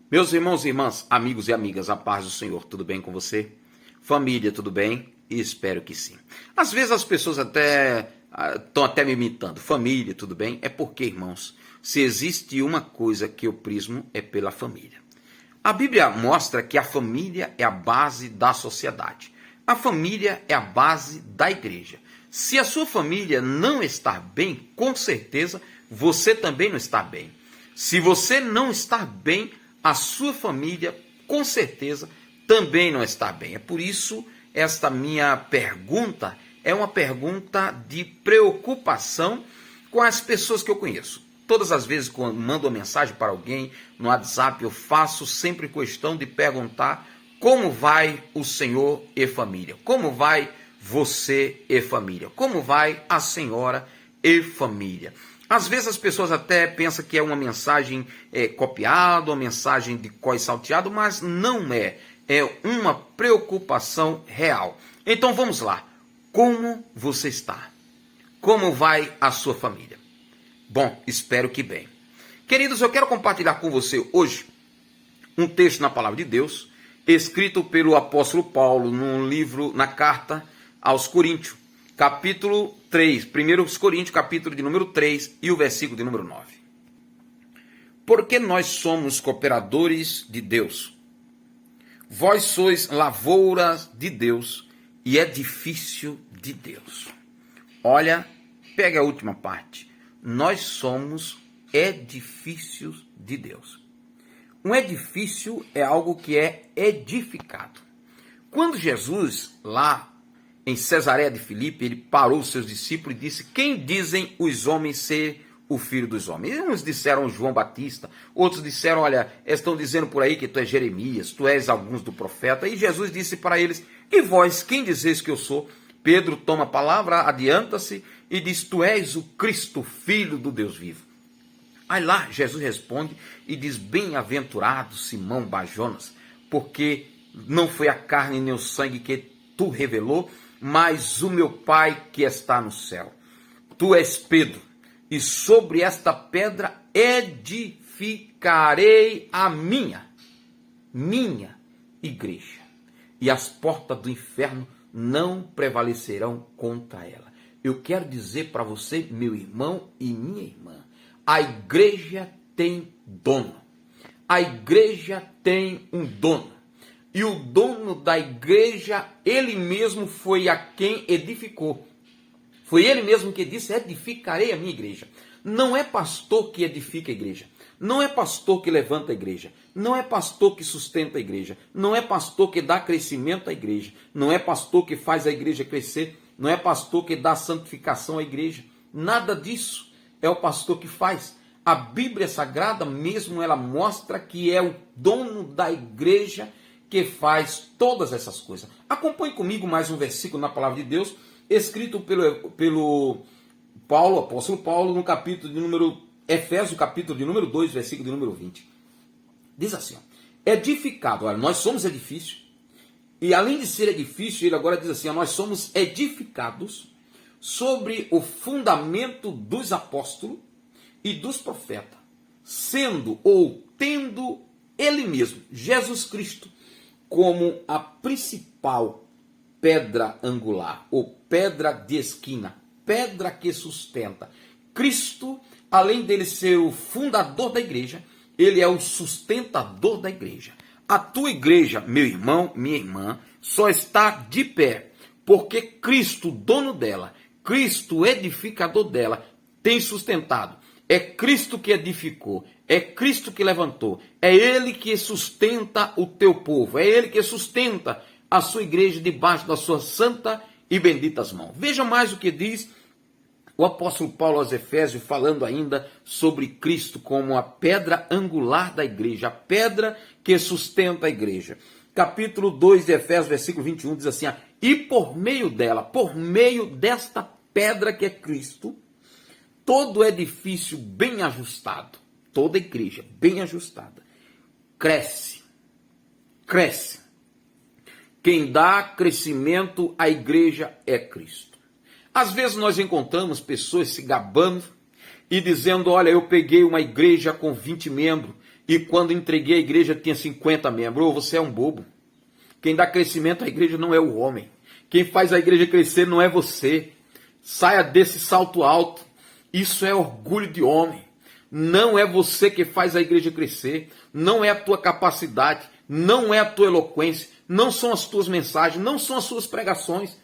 Meus irmãos e irmãs, amigos e amigas, a paz do Senhor, tudo bem com você? Família, tudo bem? Espero que sim. Às vezes as pessoas estão até me imitando. Família, tudo bem? É porque, irmãos, se existe uma coisa que eu prismo é pela família. A Bíblia mostra que a família é a base da sociedade. A família é a base da igreja. Se a sua família não está bem, com certeza você também não está bem. Se você não está bem, a sua família, com certeza, também não está bem. É por isso, esta minha pergunta é uma pergunta de preocupação com as pessoas que eu conheço. Todas as vezes que eu mando uma mensagem para alguém no WhatsApp, eu faço sempre questão de perguntar como vai o senhor e família? Como vai você e família? Como vai a senhora e família? Às vezes as pessoas até pensam que é uma mensagem copiada, uma mensagem de có e salteado, mas não é. É uma preocupação real. Então vamos lá. Como você está? Como vai a sua família? Bom, espero que bem. Queridos, eu quero compartilhar com você hoje um texto na Palavra de Deus, escrito pelo apóstolo Paulo num livro, na carta aos Coríntios, capítulo 3, 1 Coríntios, capítulo de número 3 e o versículo de número 9. Porque nós somos cooperadores de Deus. Vós sois lavouras de Deus e edifício de Deus. Olha, pega a última parte. Nós somos edifícios de Deus. Um edifício é algo que é edificado. Quando Jesus, lá em Cesareia de Filipe, ele parou os seus discípulos e disse: quem dizem os homens ser o filho dos homens? E uns disseram João Batista, outros disseram, olha, estão dizendo por aí que tu és Jeremias, tu és alguns do profeta. E Jesus disse para eles: e vós, quem dizeis que eu sou? Pedro toma a palavra, adianta-se e diz: tu és o Cristo, filho do Deus vivo. Aí lá Jesus responde e diz: bem-aventurado Simão Bajonas, porque não foi a carne nem o sangue que tu revelou, mas o meu Pai que está no céu. Tu és Pedro, e sobre esta pedra edificarei a minha igreja, e as portas do inferno não prevalecerão contra ela. Eu quero dizer para você, meu irmão e minha irmã, a igreja tem dono. A igreja tem um dono. E o dono da igreja, ele mesmo foi a quem edificou. Foi ele mesmo que disse: edificarei a minha igreja. Não é pastor que edifica a igreja. Não é pastor que levanta a igreja. Não é pastor que sustenta a igreja. Não é pastor que dá crescimento à igreja. Não é pastor que faz a igreja crescer. Não é pastor que dá santificação à igreja. Nada disso é o pastor que faz. A Bíblia Sagrada mesmo, ela mostra que é o dono da igreja que faz todas essas coisas. Acompanhe comigo mais um versículo na Palavra de Deus, escrito pelo Paulo, apóstolo Paulo, no capítulo de número Efésios, capítulo de número 2, versículo de número 20. Diz assim, ó, edificado, olha, nós somos edifício, e além de ser edifício, ele agora diz assim, ó, nós somos edificados sobre o fundamento dos apóstolos e dos profetas, sendo ou tendo ele mesmo, Jesus Cristo, como a principal pedra angular, ou pedra de esquina, pedra que sustenta. Cristo, além dele ser o fundador da igreja, ele é o sustentador da igreja. A tua igreja, meu irmão, minha irmã, só está de pé porque Cristo, dono dela, Cristo, edificador dela, tem sustentado. É Cristo que edificou, é Cristo que levantou, é Ele que sustenta o teu povo, é Ele que sustenta a sua igreja debaixo das suas santas e benditas mãos. Veja mais o que diz o apóstolo Paulo aos Efésios, falando ainda sobre Cristo como a pedra angular da igreja, a pedra que sustenta a igreja. Capítulo 2 de Efésios, versículo 21, diz assim, e por meio dela, por meio desta pedra que é Cristo, todo edifício bem ajustado, toda igreja bem ajustada, cresce. Quem dá crescimento à igreja é Cristo. Às vezes nós encontramos pessoas se gabando e dizendo, olha, eu peguei uma igreja com 20 membros, e quando entreguei a igreja tinha 50 membros. Ô, você é um bobo. Quem dá crescimento à igreja não é o homem. Quem faz a igreja crescer não é você. Saia desse salto alto. Isso é orgulho de homem. Não é você que faz a igreja crescer. Não é a tua capacidade. Não é a tua eloquência. Não são as tuas mensagens. Não são as suas pregações.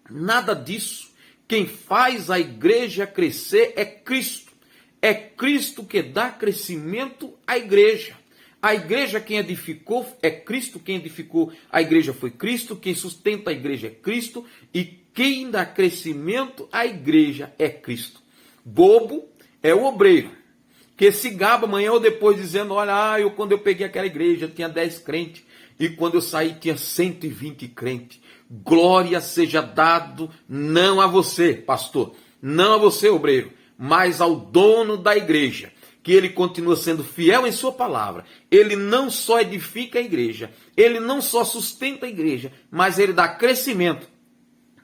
Nada disso. Quem faz a igreja crescer é Cristo. É Cristo que dá crescimento à igreja. A igreja quem edificou é Cristo, quem edificou a igreja foi Cristo, quem sustenta a igreja é Cristo e quem dá crescimento à igreja é Cristo. Bobo é o obreiro, que se gaba amanhã ou depois dizendo, olha, quando eu peguei aquela igreja tinha 10 crentes e quando eu saí tinha 120 crentes. Glória seja dado não a você, pastor, não a você, obreiro, mas ao dono da igreja, que ele continua sendo fiel em sua palavra. Ele não só edifica a igreja, ele não só sustenta a igreja, mas ele dá crescimento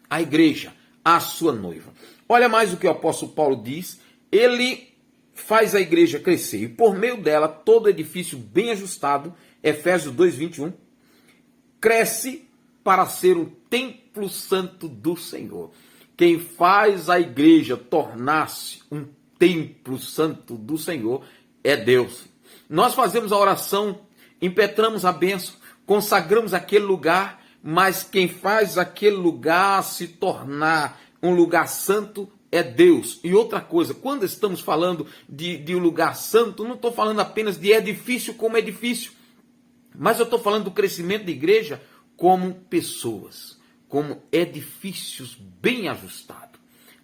à igreja, à sua noiva. Olha mais o que o apóstolo Paulo diz, ele faz a igreja crescer, e por meio dela, todo edifício bem ajustado, Efésios 2:21, cresce para ser o templo santo do Senhor. Quem faz a igreja tornar-se um templo santo do Senhor é Deus. Nós fazemos a oração, impetramos a bênção, consagramos aquele lugar, mas quem faz aquele lugar se tornar um lugar santo é Deus. E outra coisa, quando estamos falando de um lugar santo, não estou falando apenas de edifício como edifício, mas eu estou falando do crescimento da igreja como pessoas, como edifícios bem ajustados.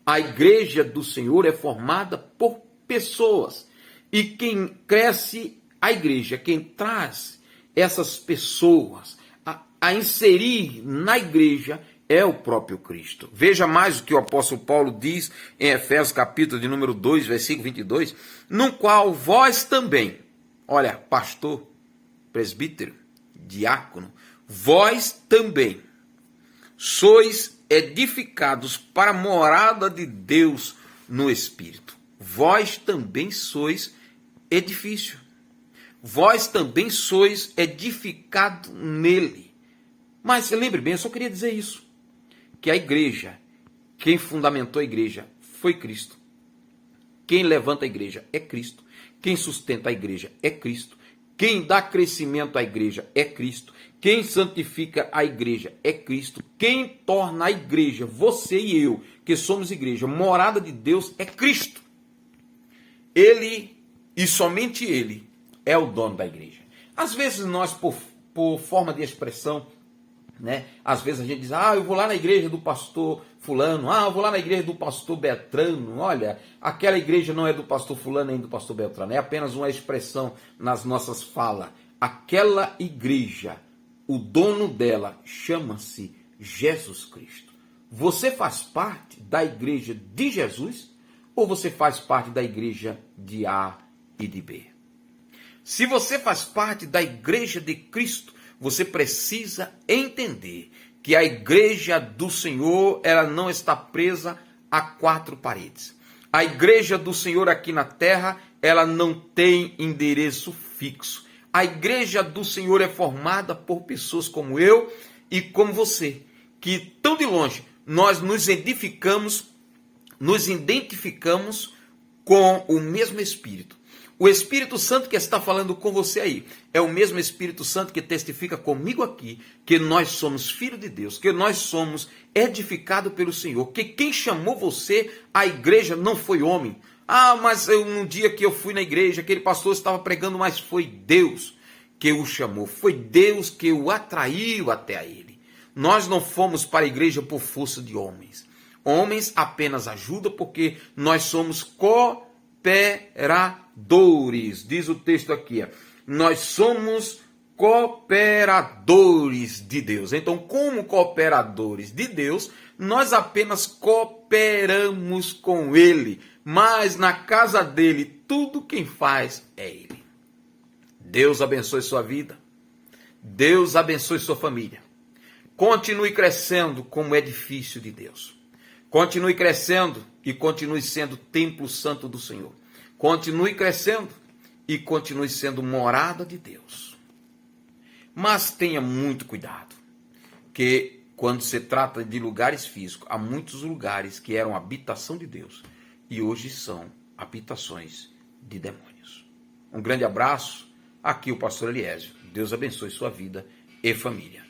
A igreja do Senhor é formada por pessoas. E quem cresce a igreja, quem traz essas pessoas a inserir na igreja é o próprio Cristo. Veja mais o que o apóstolo Paulo diz em Efésios capítulo de número 2, versículo 22, no qual vós também, olha, pastor, presbítero, diácono, vós também sois edificados para a morada de Deus no Espírito. Vós também sois edifício. Vós também sois edificado nele. Mas lembre bem, eu só queria dizer isso, que a igreja, quem fundamentou a igreja foi Cristo. Quem levanta a igreja é Cristo. Quem sustenta a igreja é Cristo. Quem dá crescimento à igreja é Cristo. Quem santifica a igreja é Cristo. Quem torna a igreja, você e eu, que somos igreja, morada de Deus, é Cristo. Ele, e somente Ele, é o dono da igreja. Às vezes nós, por forma de expressão, né? Às vezes a gente diz, eu vou lá na igreja do pastor fulano, eu vou lá na igreja do pastor Beltrano. Olha, aquela igreja não é do pastor fulano nem do pastor Beltrano, é apenas uma expressão nas nossas falas. Aquela igreja, o dono dela chama-se Jesus Cristo. Você faz parte da igreja de Jesus ou você faz parte da igreja de A e de B? Se você faz parte da igreja de Cristo, você precisa entender que a igreja do Senhor, ela não está presa a 4 paredes. A igreja do Senhor aqui na terra, ela não tem endereço fixo. A igreja do Senhor é formada por pessoas como eu e como você, que tão de longe nós nos identificamos com o mesmo Espírito. O Espírito Santo que está falando com você aí é o mesmo Espírito Santo que testifica comigo aqui que nós somos filhos de Deus, que nós somos edificados pelo Senhor, que quem chamou você à igreja não foi homem. Mas um dia que eu fui na igreja, aquele pastor estava pregando, mas foi Deus que o chamou, foi Deus que o atraiu até a ele. Nós não fomos para a igreja por força de homens. Homens apenas ajudam porque nós somos cooperadores, diz o texto aqui, nós somos cooperadores de Deus. Então, como cooperadores de Deus, nós apenas cooperamos com Ele, mas na casa dele, tudo quem faz é Ele. Deus abençoe sua vida, Deus abençoe sua família. Continue crescendo como edifício de Deus. Continue crescendo e continue sendo templo santo do Senhor. Continue crescendo e continue sendo morada de Deus. Mas tenha muito cuidado, que quando se trata de lugares físicos, há muitos lugares que eram habitação de Deus e hoje são habitações de demônios. Um grande abraço, aqui o pastor Eliésio. Deus abençoe sua vida e família.